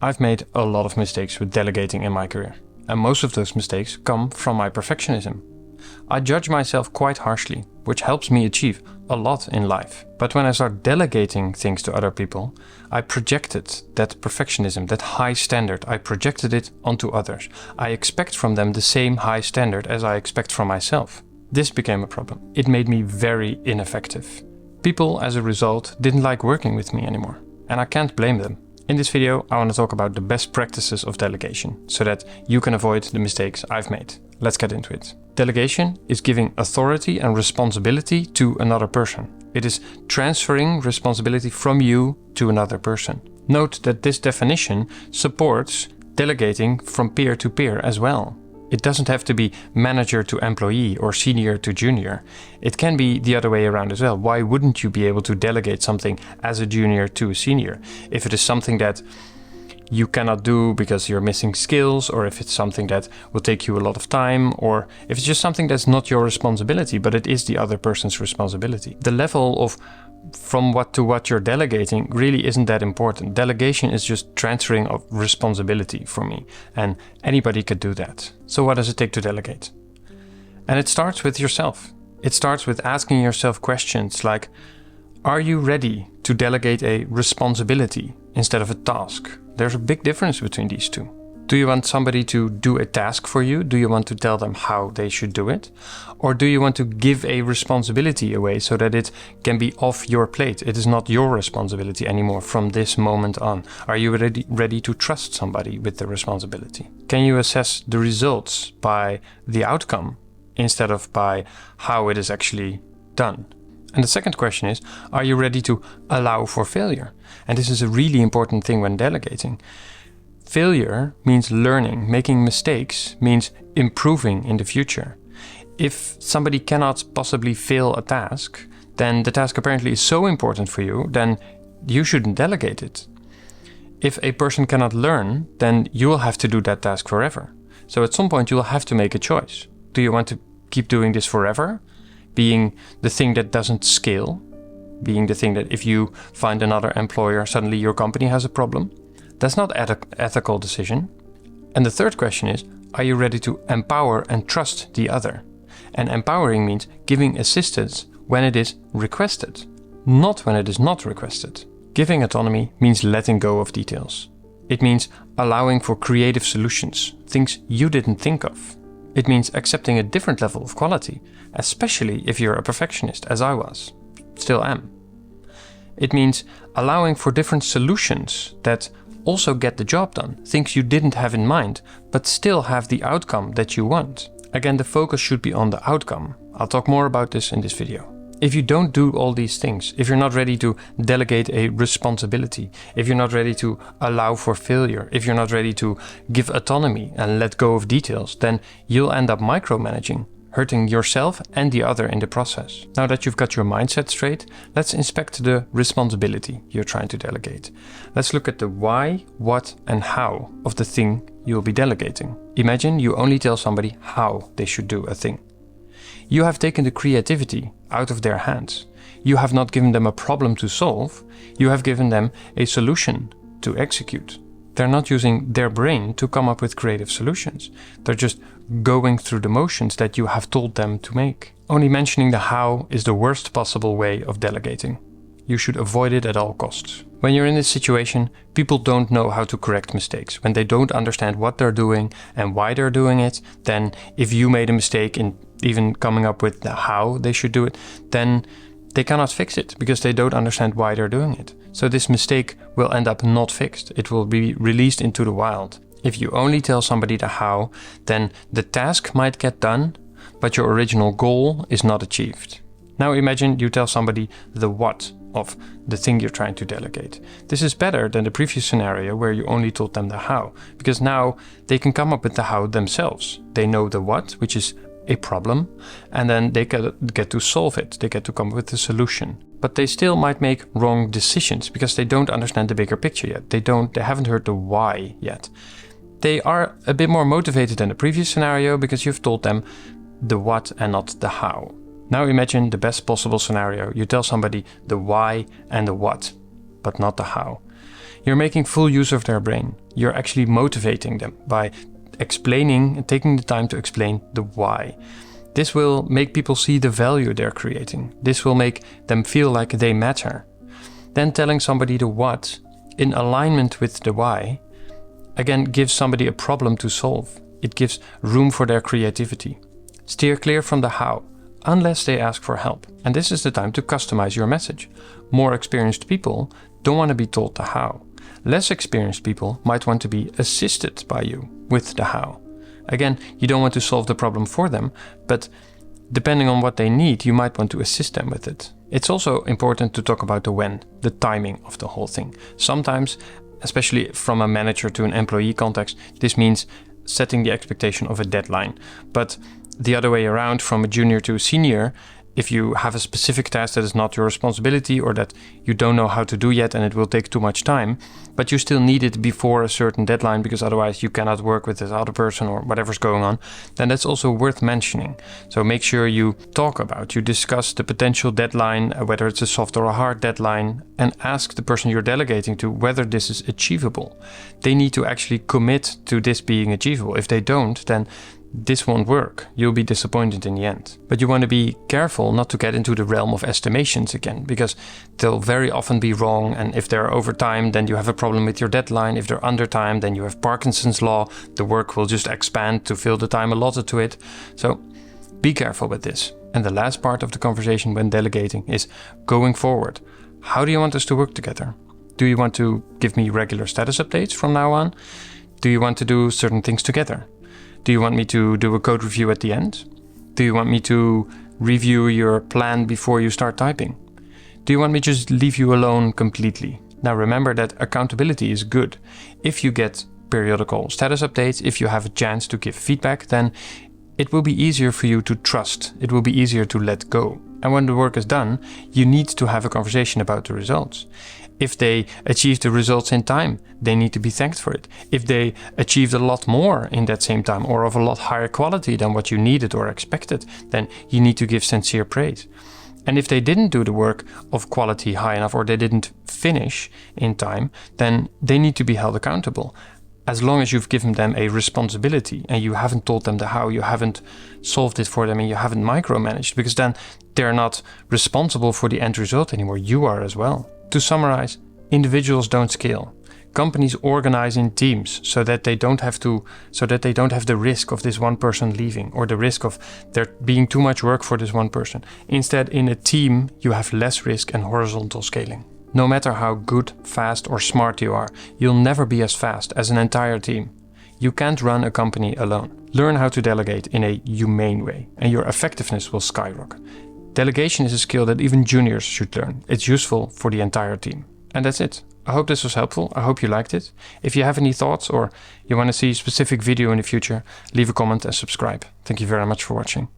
I've made a lot of mistakes with delegating in my career, and most of those mistakes come from my perfectionism. I judge myself quite harshly, which helps me achieve a lot in life. But when I start delegating things to other people, I projected that perfectionism, that high standard, I projected it onto others. I expect from them the same high standard as I expect from myself. This became a problem. It made me very ineffective. People, as a result, didn't like working with me anymore, and I can't blame them. In this video, I want to talk about the best practices of delegation, so that you can avoid the mistakes I've made. Let's get into it. Delegation is giving authority and responsibility to another person. It is transferring responsibility from you to another person. Note that this definition supports delegating from peer to peer as well. It doesn't have to be manager to employee or senior to junior. It can be the other way around as well. Why wouldn't you be able to delegate something as a junior to a senior? If it is something that you cannot do because you're missing skills, or if it's something that will take you a lot of time, or if it's just something that's not your responsibility, but it is the other person's responsibility. The level of from what to what you're delegating really isn't that important. Delegation is just transferring of responsibility for me, and anybody could do that. So what does it take to delegate? And it starts with yourself. It starts with asking yourself questions like, are you ready to delegate a responsibility instead of a task? There's a big difference between these two. Do you want somebody to do a task for you? Do you want to tell them how they should do it? Or do you want to give a responsibility away so that it can be off your plate? It is not your responsibility anymore from this moment on. Are you ready to trust somebody with the responsibility? Can you assess the results by the outcome instead of by how it is actually done? And the second question is, are you ready to allow for failure? And this is a really important thing when delegating. Failure means learning. Making mistakes means improving in the future. If somebody cannot possibly fail a task, then the task apparently is so important for you, then you shouldn't delegate it. If a person cannot learn, then you will have to do that task forever. So at some point you will have to make a choice. Do you want to keep doing this forever? Being the thing that doesn't scale? Being the thing that if you find another employer, suddenly your company has a problem? That's not an ethical decision. And the third question is, are you ready to empower and trust the other? And empowering means giving assistance when it is requested, not when it is not requested. Giving autonomy means letting go of details. It means allowing for creative solutions, things you didn't think of. It means accepting a different level of quality, especially if you're a perfectionist, as I was, still am. It means allowing for different solutions that also get the job done, things you didn't have in mind, but still have the outcome that you want. Again, the focus should be on the outcome. I'll talk more about this in this video. If you don't do all these things, if you're not ready to delegate a responsibility, if you're not ready to allow for failure, if you're not ready to give autonomy and let go of details, then you'll end up micromanaging, hurting yourself and the other in the process. Now that you've got your mindset straight, let's inspect the responsibility you're trying to delegate. Let's look at the why, what, and how of the thing you'll be delegating. Imagine you only tell somebody how they should do a thing. You have taken the creativity out of their hands. You have not given them a problem to solve. You have given them a solution to execute. They're not using their brain to come up with creative solutions. They're just going through the motions that you have told them to make. Only mentioning the how is the worst possible way of delegating. You should avoid it at all costs. When you're in this situation, people don't know how to correct mistakes. When they don't understand what they're doing and why they're doing it, then if you made a mistake in even coming up with the how they should do it, then they cannot fix it because they don't understand why they're doing it. So this mistake will end up not fixed. It will be released into the wild. If you only tell somebody the how, then the task might get done, but your original goal is not achieved. Now imagine you tell somebody the what of the thing you're trying to delegate. This is better than the previous scenario where you only told them the how, because now they can come up with the how themselves. They know the what, which is a problem, and then they get to solve it. They get to come up with a solution. But they still might make wrong decisions because they don't understand the bigger picture yet. They haven't heard the why yet. They are a bit more motivated than the previous scenario because you've told them the what and not the how. Now imagine the best possible scenario. You tell somebody the why and the what, but not the how. You're making full use of their brain. You're actually motivating them by explaining and taking the time to explain the why. This will make people see the value they're creating. This will make them feel like they matter. Then telling somebody the what in alignment with the why, again, gives somebody a problem to solve. It gives room for their creativity. Steer clear from the how, unless they ask for help. And this is the time to customize your message. More experienced people don't want to be told the how. Less experienced people might want to be assisted by you with the how. Again, you don't want to solve the problem for them, but depending on what they need, you might want to assist them with it. It's also important to talk about the when, the timing of the whole thing. Sometimes, especially from a manager to an employee context, this means setting the expectation of a deadline. But the other way around, from a junior to a senior, if you have a specific task that is not your responsibility or that you don't know how to do yet and it will take too much time, but you still need it before a certain deadline because otherwise you cannot work with this other person or whatever's going on, then that's also worth mentioning. So make sure you you discuss the potential deadline, whether it's a soft or a hard deadline, and ask the person you're delegating to whether this is achievable. They need to actually commit to this being achievable. If they don't, then this won't work. You'll be disappointed in the end. But you want to be careful not to get into the realm of estimations again, because they'll very often be wrong. And if they're over time, then you have a problem with your deadline. If they're under time, then you have Parkinson's law. The work will just expand to fill the time allotted to it. So be careful with this. And the last part of the conversation when delegating is going forward. How do you want us to work together? Do you want to give me regular status updates from now on? Do you want to do certain things together? Do you want me to do a code review at the end? Do you want me to review your plan before you start typing? Do you want me to just leave you alone completely? Now remember that accountability is good. If you get periodical status updates, if you have a chance to give feedback, then it will be easier for you to trust. It will be easier to let go. And when the work is done, you need to have a conversation about the results. If they achieve the results in time, they need to be thanked for it. If they achieved a lot more in that same time or of a lot higher quality than what you needed or expected, then you need to give sincere praise. And if they didn't do the work of quality high enough or they didn't finish in time, then they need to be held accountable. As long as you've given them a responsibility and you haven't told them the how, you haven't solved it for them and you haven't micromanaged, because then they're not responsible for the end result anymore. You are as well. To summarize, individuals don't scale. Companies organize in teams so that they don't have the risk of this one person leaving or the risk of there being too much work for this one person. Instead, in a team, you have less risk and horizontal scaling. No matter how good, fast or smart you are, you'll never be as fast as an entire team. You can't run a company alone. Learn how to delegate in a humane way and your effectiveness will skyrocket. Delegation is a skill that even juniors should learn. It's useful for the entire team. And that's it. I hope this was helpful. I hope you liked it. If you have any thoughts or you want to see a specific video in the future, leave a comment and subscribe. Thank you very much for watching.